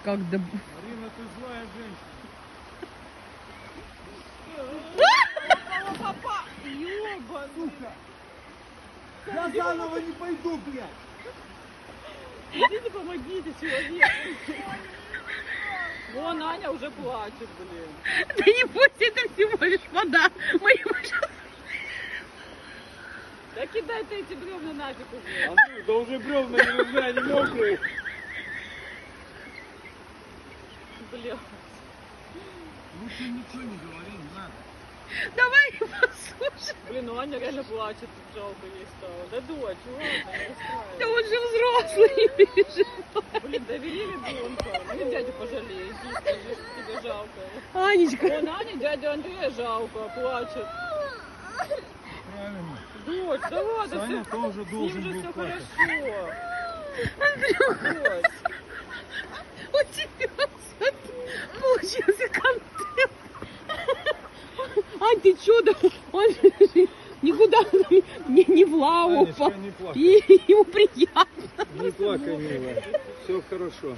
как да... Марина, ты злая женщина. Папа, ёба, Сука! Я заново не пойду, блядь! идите, помогите, человек. Вон Аня уже плачет, блин. Да не бойся, это всего лишь вода. Мы его сейчас... Да кидай ты эти бревна нафиг уже. А ну, да уже бревна не нужны, они мокрые. Бля. Лучше ничего не говори, не надо. Давай послушай. Блин, ну Аня реально плачет, тут жалко ей стало. Да дочь, ладно, не Да расстраивайся. он же взрослый, не переживай. Блин, довели ребенка. Ну дядю пожалей, иди, скажи, что тебе жалко. Анечка. Вон Аня, дядю Андрея жалко, плачет. Правильно. Дочь, да ладно, Саня всё- тоже с должен ним же был все плакать. хорошо. Андрюха, Дочь. у тебя получился контент. Ань, ты чё, да? Он же никуда не в лаву Анечка, упал. не плакай. И ему приятно. Не плакай, милая. Все хорошо.